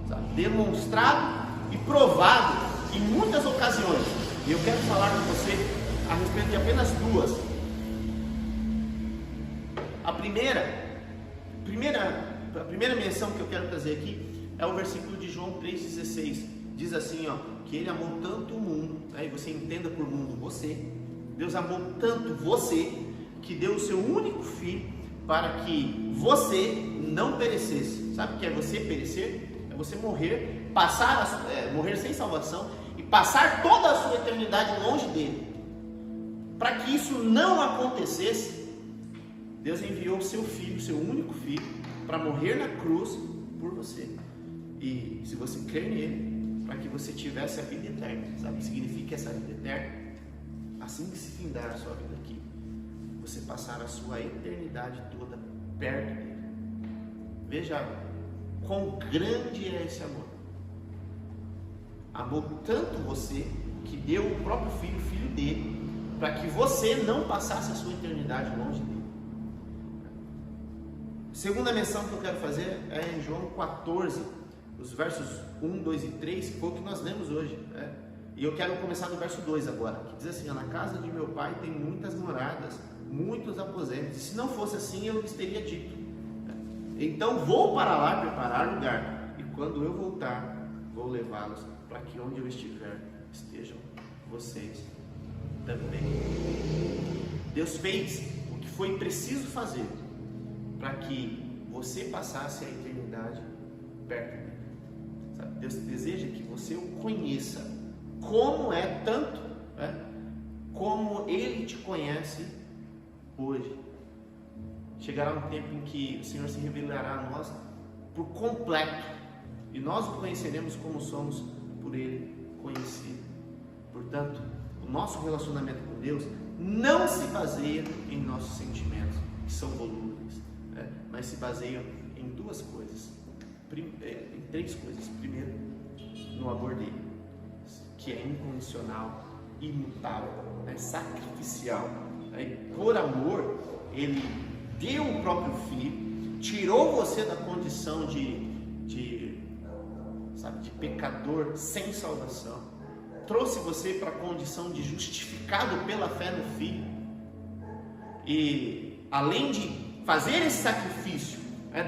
sabe? Demonstrado e provado em muitas ocasiões. E eu quero falar com você a respeito de apenas duas. A primeira menção que eu quero trazer aqui é o versículo de João 3,16. Diz assim, que Ele amou tanto o mundo, e você entenda por mundo você. Deus amou tanto você que deu o seu único filho para que você não perecesse. Sabe o que é você perecer? É você morrer, morrer sem salvação e passar toda a sua eternidade longe dele. Para que isso não acontecesse, Deus enviou o seu filho, seu único filho, para morrer na cruz por você. E se você crer nele, para que você tivesse a vida eterna, sabe o que significa essa vida eterna? Assim que se findar a sua vida aqui, você passar a sua eternidade toda perto dele. Veja quão grande é esse amor. Amou tanto você que deu o próprio filho, o filho dele, para que você não passasse a sua eternidade longe dele. Segunda menção que eu quero fazer é em João 14, os versos 1, 2 e 3, que foi o que nós lemos hoje. E eu quero começar no verso 2 agora, que diz assim: na casa de meu pai tem muitas moradas, muitos aposentos, e se não fosse assim eu lhes teria dito. Então vou para lá preparar lugar, e quando eu voltar, vou levá-los, para que onde eu estiver, estejam vocês também. Deus fez o que foi preciso fazer para que você passasse a eternidade perto dele. Sabe? Deus deseja que você o conheça como é, tanto como Ele te conhece hoje. Chegará um tempo em que o Senhor se revelará a nós por completo, e nós o conheceremos como somos por Ele conhecido. Portanto, o nosso relacionamento com Deus não se baseia em nossos sentimentos, que são volúveis, mas se baseia em duas coisas, em três coisas. Primeiro, no amor dele, que é incondicional, imutável, sacrificial. Por amor, Ele deu o próprio Filho, tirou você da condição de pecador sem salvação, trouxe você para a condição de justificado pela fé no Filho, e além de fazer esse sacrifício,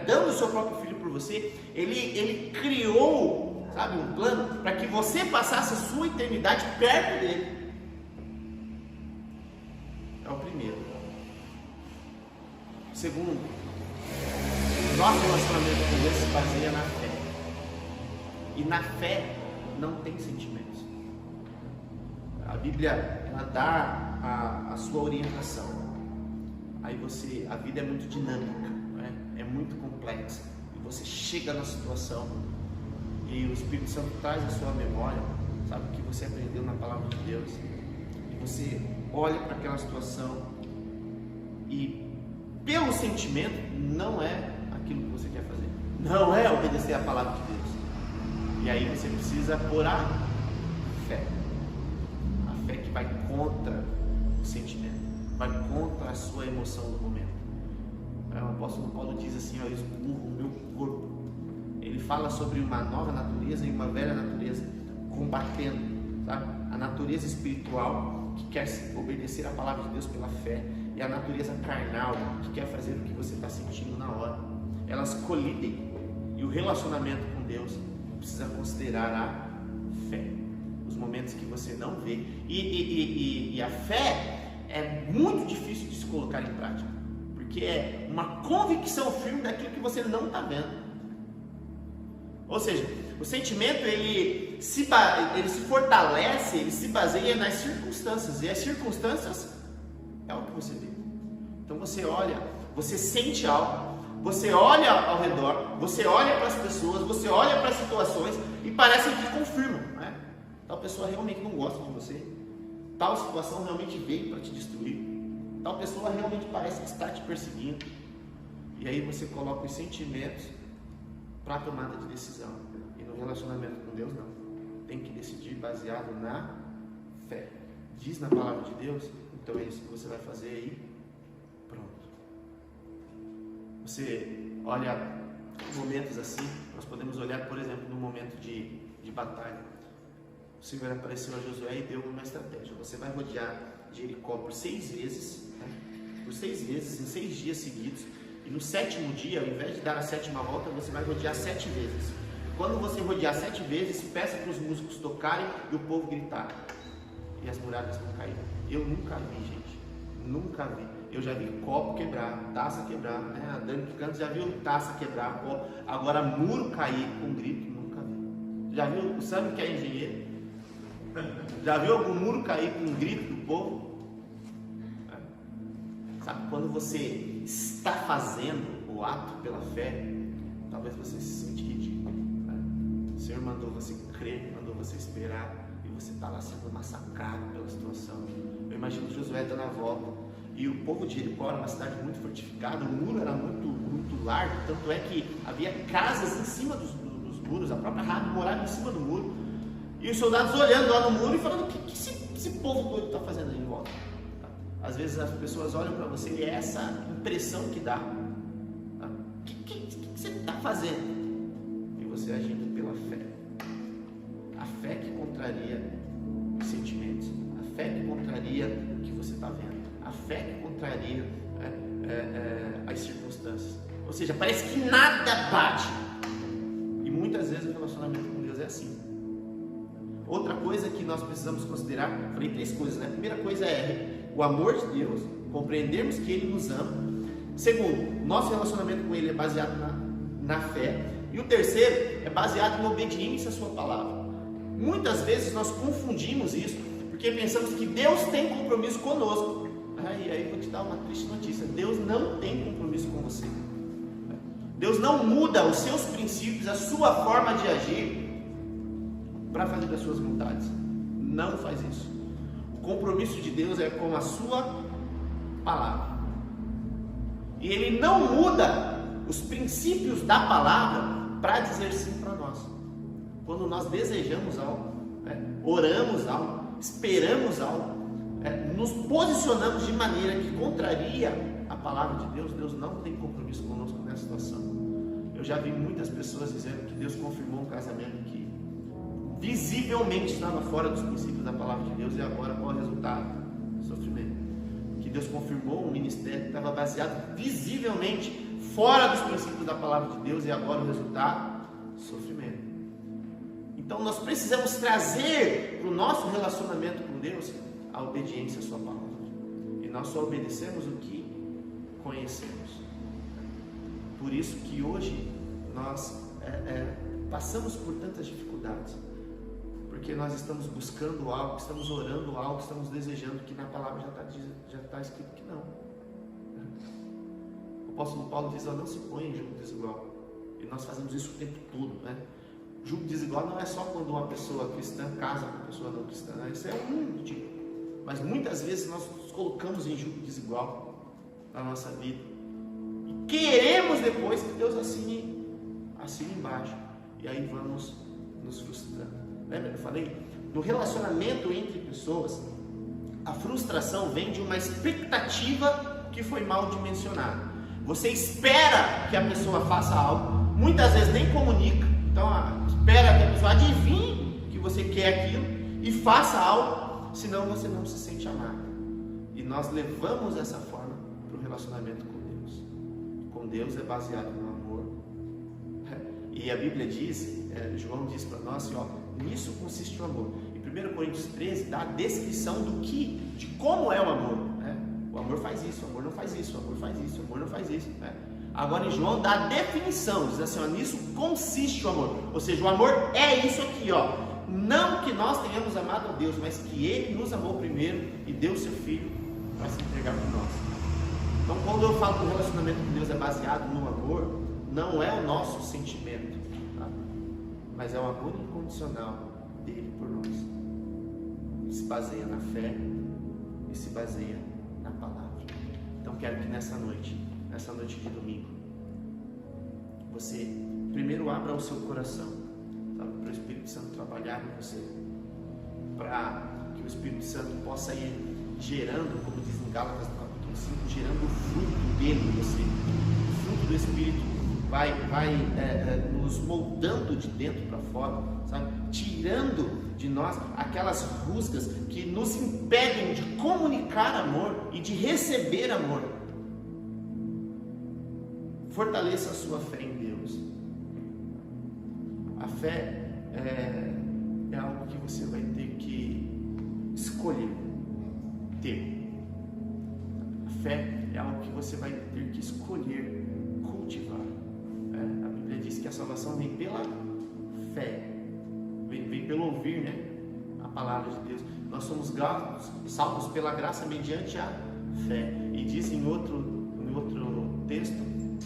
dando o seu próprio Filho por você, Ele criou, um plano para que você passasse a sua eternidade perto dele. É o primeiro. Segundo, nosso relacionamento com Deus se baseia na fé. E na fé não tem sentimentos. A Bíblia, ela dá a sua orientação. Aí a vida é muito dinâmica, é muito complexa. E você chega na situação e o Espírito Santo traz a sua memória, o que você aprendeu na palavra de Deus. E você olha para aquela situação e pelo sentimento não é aquilo que você quer fazer, não é obedecer a palavra de Deus. E aí você precisa pôr a fé que vai contra o sentimento, vai contra a sua emoção do momento. O apóstolo Paulo diz assim: eu esmurro o meu corpo. Ele fala sobre uma nova natureza e uma velha natureza combatendo, a natureza espiritual que quer obedecer a palavra de Deus pela fé, e a natureza carnal, que quer fazer o que você está sentindo na hora. Elas colidem, e o relacionamento com Deus precisa considerar a fé. Os momentos que você não vê. E a fé é muito difícil de se colocar em prática, porque é uma convicção firme daquilo que você não está vendo. Ou seja, o sentimento ele se fortalece, ele se baseia nas circunstâncias, e as circunstâncias é o que você vê. Então você olha, você sente algo, você olha ao redor, você olha para as pessoas, você olha para as situações e parece que confirmam, né? Tal pessoa realmente não gosta de você, tal situação realmente veio para te destruir, tal pessoa realmente parece que está te perseguindo. E aí você coloca os sentimentos para a tomada de decisão. E no relacionamento com Deus não. Tem que decidir baseado na fé. Diz na palavra de Deus, então é isso que você vai fazer aí. Pronto. Você olha momentos assim, nós podemos olhar, por exemplo, no momento de batalha. O Senhor apareceu a Josué e deu uma estratégia. Você vai rodear Jericó por 6 vezes, né? Por 6 vezes, em 6 dias seguidos. E no 7º dia, ao invés de dar a 7ª volta, você vai rodear 7 vezes. Quando você rodear 7 vezes, peça para os músicos tocarem e o povo gritar. E as muralhas vão cair. Eu nunca vi, gente. Nunca vi. Eu já vi copo quebrar, taça quebrar, né? A Dani Cantos já viu taça quebrar, copo. Agora muro cair com grito, nunca vi. Já viu o Sam, que é engenheiro? Já viu algum muro cair com um grito do povo? Sabe, quando você está fazendo o ato pela fé, talvez você se sente ridículo, né? O Senhor mandou você crer, mandou você esperar, e você está lá sendo massacrado pela situação. Eu imagino Josué dando a volta, e o povo de Jericó era uma cidade muito fortificada, o muro era muito largo, tanto é que havia casas em cima dos muros, a própria Rabi morava em cima do muro, e os soldados olhando lá no muro e falando: o que esse povo todo está fazendo aí em volta? Às vezes as pessoas olham para você e é essa impressão que dá. O que você está fazendo? E você agindo pela fé. A fé que contraria os sentimentos. A fé que contraria o que você está vendo. A fé que contraria as circunstâncias. Ou seja, parece que nada bate. E muitas vezes o relacionamento com Deus é assim. Outra coisa que nós precisamos considerar, falei 3 coisas, né? A primeira coisa é o amor de Deus, compreendermos que Ele nos ama. Segundo, nosso relacionamento com Ele é baseado na fé. E o terceiro é baseado na obediência à sua palavra. Muitas vezes nós confundimos isso, porque pensamos que Deus tem compromisso conosco. E aí vou te dar uma triste notícia: Deus não tem compromisso com você. Deus não muda os seus princípios, a sua forma de agir para fazer das suas vontades. Não faz isso. O compromisso de Deus é com a sua palavra. E Ele não muda os princípios da palavra para dizer sim para nós. Quando nós desejamos algo, oramos algo, esperamos algo, nos posicionamos de maneira que contraria a palavra de Deus, Deus não tem compromisso conosco nessa situação. Eu já vi muitas pessoas dizendo que Deus confirmou um casamento que visivelmente estava fora dos princípios da palavra de Deus, e agora qual é o resultado? Sofrimento. Que Deus confirmou um ministério que estava baseado visivelmente fora dos princípios da palavra de Deus, e agora o resultado? Sofrimento. Então nós precisamos trazer para o nosso relacionamento com Deus a obediência à sua palavra, e nós só obedecemos o que conhecemos. Por isso que hoje nós passamos por tantas dificuldades, porque nós estamos buscando algo, estamos orando algo, estamos desejando que na palavra já está escrito que não. O apóstolo Paulo diz: não se põe em julgo desigual, e nós fazemos isso o tempo todo, né? Julgo desigual não é só quando uma pessoa cristã casa com uma pessoa não cristã, né? Isso é um tipo, mas muitas vezes nós nos colocamos em julgo desigual na nossa vida, e queremos depois que Deus assine embaixo, e aí vamos nos frustrando. Lembra que eu falei? No relacionamento entre pessoas, a frustração vem de uma expectativa que foi mal dimensionada. Você espera que a pessoa faça algo, muitas vezes nem comunica, então espera que a pessoa adivinhe que você quer aquilo e faça algo, senão você não se sente amado. E nós levamos essa forma para o relacionamento com Deus. Com Deus é baseado no amor. E a Bíblia diz, João diz para nós assim, nisso consiste o amor. Em 1 Coríntios 13 dá a descrição de como é o amor. O amor faz isso, o amor não faz isso, o amor faz isso, o amor não faz isso. Agora em João dá a definição, diz assim, nisso consiste o amor. Ou seja, o amor é isso aqui, não que nós tenhamos amado a Deus, mas que Ele nos amou primeiro e deu seu Filho para se entregar por nós. Então quando eu falo que o relacionamento com Deus é baseado no amor, não é o nosso sentimento, tá? Mas é o amor incondicional dele por nós. Ele se baseia na fé e se baseia na palavra. Então quero que nessa noite de domingo, você primeiro abra o seu coração, sabe, para o Espírito Santo trabalhar em você, para que o Espírito Santo possa ir gerando, como diz em Gálatas no capítulo 5, gerando o fruto dele em você. O fruto do Espírito vai nos moldando de dentro para fora, sabe? Tirando de nós aquelas rusgas que nos impedem de comunicar amor e de receber amor. Fortaleça a sua fé em Deus. A fé é algo que você vai ter que escolher ter. A fé é algo que você vai ter que escolher cultivar. A Bíblia diz que a salvação vem pela fé, vem pelo ouvir, né? A palavra de Deus. Nós somos salvos pela graça mediante a fé. E diz em outro texto,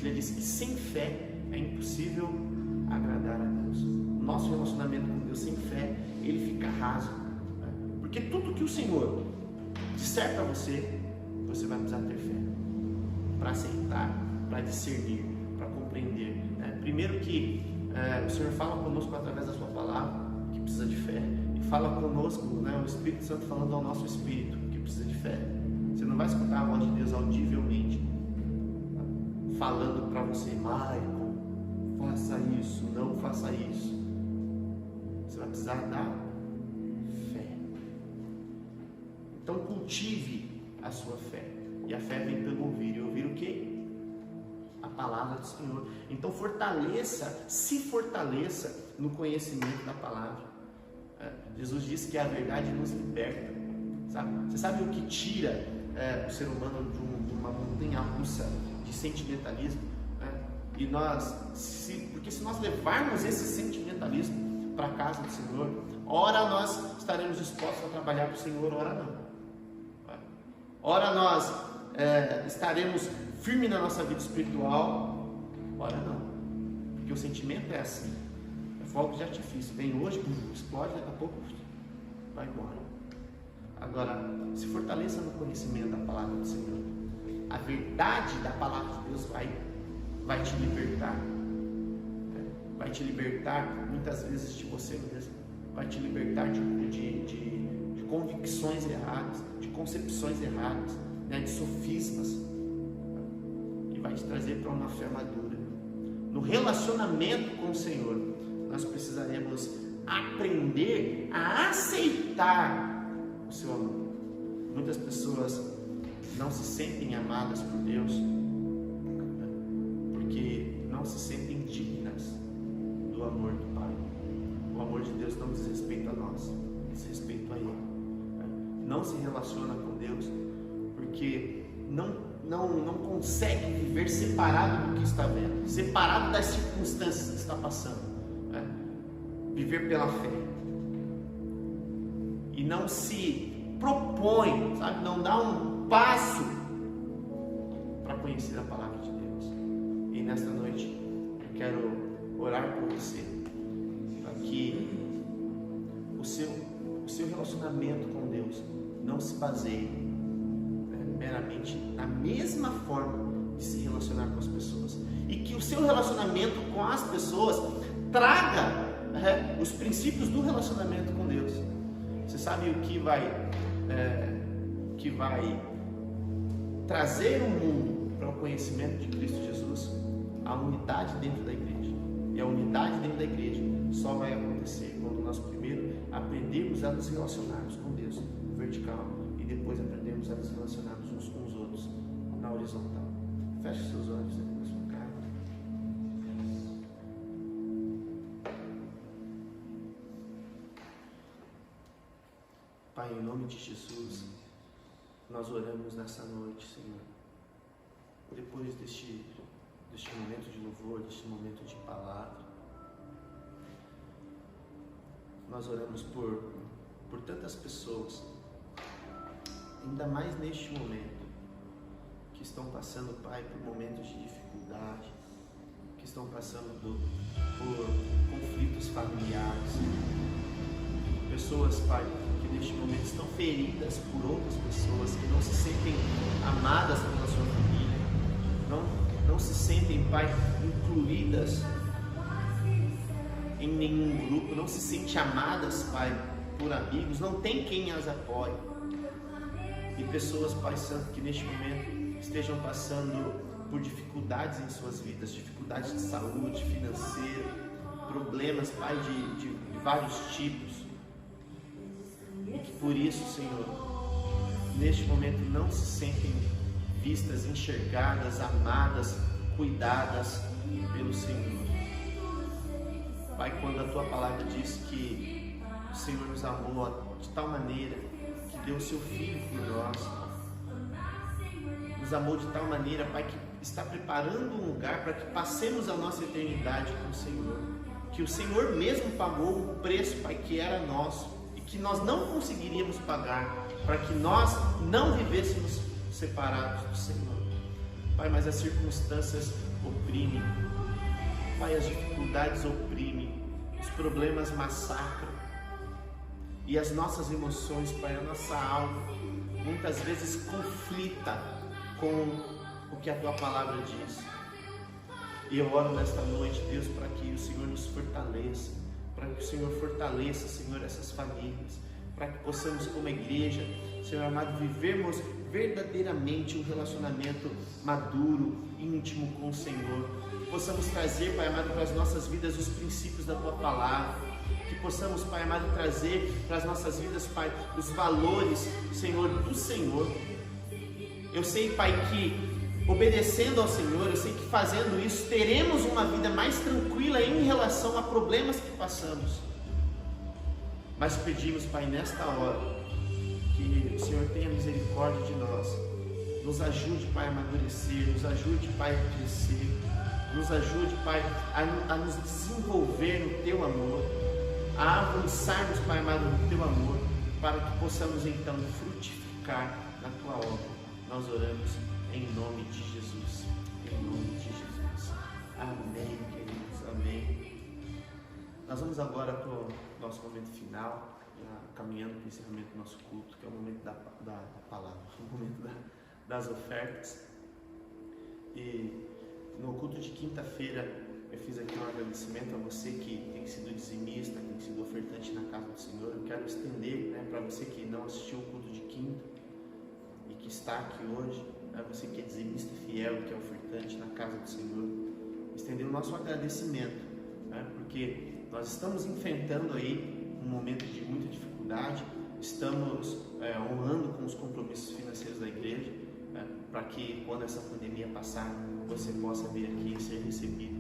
ele diz que sem fé é impossível agradar a Deus. O nosso relacionamento com Deus sem fé, ele fica raso, né? Porque tudo que o Senhor disser para você, você vai precisar ter fé para aceitar, para discernir, para compreender, né? Primeiro que o Senhor fala conosco através da sua palavra, que precisa de fé, e fala conosco, né, o Espírito Santo falando ao nosso espírito, que precisa de fé. Você não vai escutar a voz de Deus audivelmente falando para você, Michael, faça isso, não faça isso. Você vai precisar da fé. Então cultive a sua fé. E a fé vem pelo ouvir. E ouvir o quê? A palavra do Senhor. Então se fortaleça no conhecimento da palavra. Jesus disse que a verdade nos liberta. Sabe? Você sabe o que tira o ser humano de uma montanha russa de sentimentalismo? E porque se nós levarmos esse sentimentalismo para a casa do Senhor, ora nós estaremos dispostos a trabalhar para o Senhor, ora não. Ora nós estaremos firmes na nossa vida espiritual, ora não. Porque o sentimento é assim, é fogo de artifício, vem hoje, explode, daqui a pouco vai embora. Agora, se fortaleça no conhecimento da palavra do Senhor. A verdade da palavra de Deus vai te libertar. Vai te libertar muitas vezes de você mesmo. Vai te libertar de convicções erradas, de concepções erradas, né, de sofismas. E vai te trazer para uma fé madura. No relacionamento com o Senhor, nós precisaremos aprender a aceitar o seu amor. Muitas pessoas não se sentem amadas por Deus porque não se sentem dignas do amor do Pai. O amor de Deus não diz respeito a nós, diz respeito a Ele. Não se relaciona com Deus porque não consegue viver separado do que está vendo, separado das circunstâncias que está passando, né? Viver pela fé e não se propõe, sabe? Não dá um passo para conhecer a palavra de Deus. E nesta noite eu quero orar por você, para que o seu relacionamento com Deus não se baseie meramente na mesma forma de se relacionar com as pessoas, e que o seu relacionamento com as pessoas traga os princípios do relacionamento com Deus. Você sabe o que vai trazer o mundo para o conhecimento de Cristo Jesus? A unidade dentro da igreja. E a unidade dentro da igreja só vai acontecer quando nós primeiro aprendermos a nos relacionarmos com Deus vertical e depois aprendemos a nos relacionarmos uns com os outros na horizontal. Feche seus olhos aí na sua casa. Pai, em nome de Jesus, nós oramos nessa noite, Senhor. Depois deste momento de louvor, deste momento de palavra, nós oramos por tantas pessoas, ainda mais neste momento, que estão passando, Pai, por momentos de dificuldade, que estão passando por conflitos familiares. Pessoas, Pai, que neste momento estão feridas por outras pessoas, que não se sentem amadas pela sua família, não se sentem, Pai, incluídas em nenhum grupo, não se sentem amadas, Pai, por amigos, não tem quem as apoie. E pessoas, Pai Santo, que neste momento estejam passando por dificuldades em suas vidas, dificuldades de saúde, financeira, problemas, Pai, de vários tipos. E que por isso, Senhor, neste momento não se sentem vistas, enxergadas, amadas, cuidadas pelo Senhor. Pai, quando a Tua palavra diz que o Senhor nos amou de tal maneira que deu o Seu Filho por nós, nos amou de tal maneira, Pai, que está preparando um lugar para que passemos a nossa eternidade com o Senhor, que o Senhor mesmo pagou o preço, Pai, que era nosso e que nós não conseguiríamos pagar, para que nós não vivêssemos separados do Senhor. Pai, mas as circunstâncias oprimem, Pai, as dificuldades oprimem, os problemas massacram, e as nossas emoções, Pai, a nossa alma, muitas vezes conflita com o que a Tua palavra diz. E eu oro nesta noite, Deus, para que o Senhor nos fortaleça, para que o Senhor fortaleça, Senhor, essas famílias, para que possamos, como igreja, Senhor amado, vivermos verdadeiramente um relacionamento maduro, íntimo com o Senhor. Que possamos trazer, Pai amado, para as nossas vidas os princípios da Tua palavra. Que possamos, Pai amado, trazer para as nossas vidas, Pai, os valores, Senhor, do Senhor. Eu sei, Pai, que obedecendo ao Senhor, eu sei que fazendo isso, teremos uma vida mais tranquila em relação a problemas que passamos. Mas pedimos, Pai, nesta hora, que o Senhor tenha misericórdia de nós, nos ajude, Pai, a amadurecer, nos ajude, Pai, a crescer, nos ajude, Pai, a nos desenvolver no Teu amor, a avançarmos, Pai amado, no Teu amor, para que possamos então frutificar na Tua obra. Nós oramos em nome de Jesus, em nome de Jesus. Amém, queridos, amém. Nós vamos agora para o nosso momento final, caminhando para o encerramento do nosso culto, que é o momento da palavra, o momento das ofertas. E no culto de quinta-feira eu fiz aqui um agradecimento a você que tem sido dizimista, que tem sido ofertante na casa do Senhor. Eu quero estender, para você que não assistiu o culto de quinta e que está aqui hoje, você que é dizimista fiel, que é ofertante na casa do Senhor, estender o nosso agradecimento, porque nós estamos enfrentando aí um momento de muita dificuldade, estamos honrando com os compromissos financeiros da igreja, para que quando essa pandemia passar, você possa vir aqui e ser recebido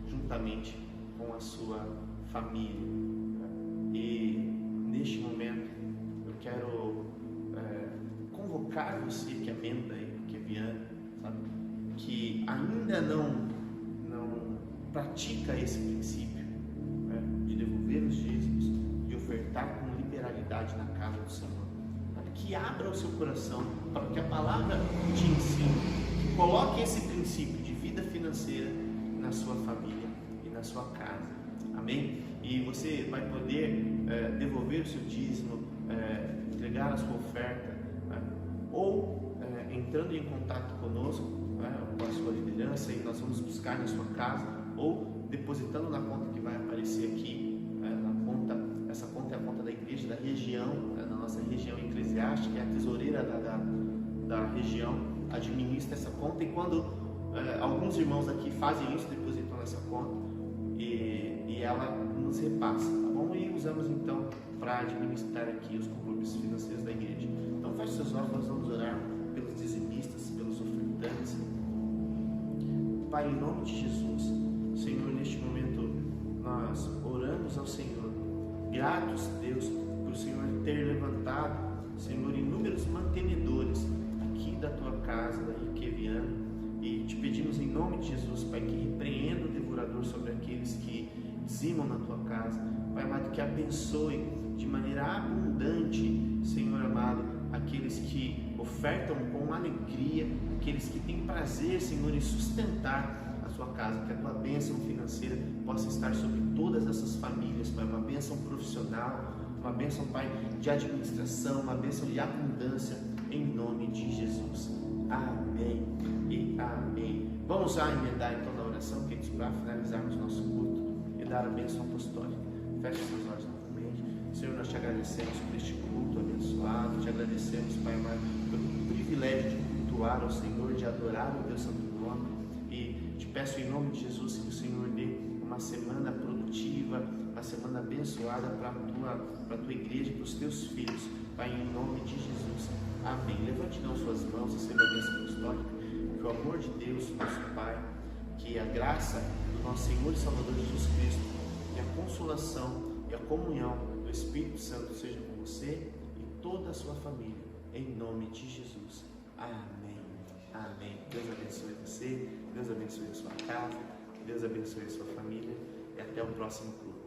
juntamente com a sua família. E neste momento eu quero convocar você que é membro da Equiviana, que ainda não pratica esse princípio, de devolver os dízimos, de ofertar com liberalidade na casa do Senhor, que abra o seu coração para que a palavra te ensine, que coloque esse princípio de vida financeira na sua família e na sua casa. Amém? E você vai poder devolver o seu dízimo, entregar a sua oferta, ou entrando em contato conosco, com a sua liderança, e nós vamos buscar na sua casa, ou depositando na conta que vai aparecer aqui, essa conta é a conta da igreja da região, da nossa região eclesiástica, é a tesoureira da região, administra essa conta, e quando alguns irmãos aqui fazem isso, depositam nessa conta, e ela nos repassa bom? E usamos então para administrar aqui os compromissos financeiros da igreja. Então feche seus olhos, nós vamos orar pelos dizimistas, pelos ofertantes. Pai, em nome de Jesus, Senhor, neste momento nós oramos ao Senhor, gratos, Deus, por o Senhor ter levantado, Senhor, inúmeros mantenedores aqui da tua casa, da Riqueviana, e te pedimos em nome de Jesus, Pai, que repreenda o devorador sobre aqueles que dizimam na tua casa, Pai amado, que abençoe de maneira abundante, Senhor amado, aqueles que ofertam com alegria, aqueles que têm prazer, Senhor, em sustentar a sua casa, que a tua bênção financeira possa estar sobre todas essas famílias, Pai, uma bênção profissional, uma bênção, Pai, de administração, uma bênção de abundância, em nome de Jesus. Amém e amém. Vamos já emendar então na oração, queridos, para finalizarmos nosso culto e dar a bênção apostólica. Feche seus olhos novamente. Senhor, nós te agradecemos por este culto abençoado, te agradecemos, Pai amado, pelo privilégio de cultuar ao Senhor, de adorar o teu santo nome, e te peço em nome de Jesus que o Senhor dê uma semana produtiva, uma semana abençoada para a tua igreja, para os teus filhos, Pai, em nome de Jesus. Amém. Levante então suas mãos, receba a bênção apostólica, que o amor de Deus, nosso Pai, que a graça do nosso Senhor e Salvador Jesus Cristo, e a consolação e a comunhão do Espírito Santo seja com você e toda a sua família, em nome de Jesus. Amém. Amém. Deus abençoe você, Deus abençoe a sua casa, Deus abençoe a sua família, e até o próximo culto.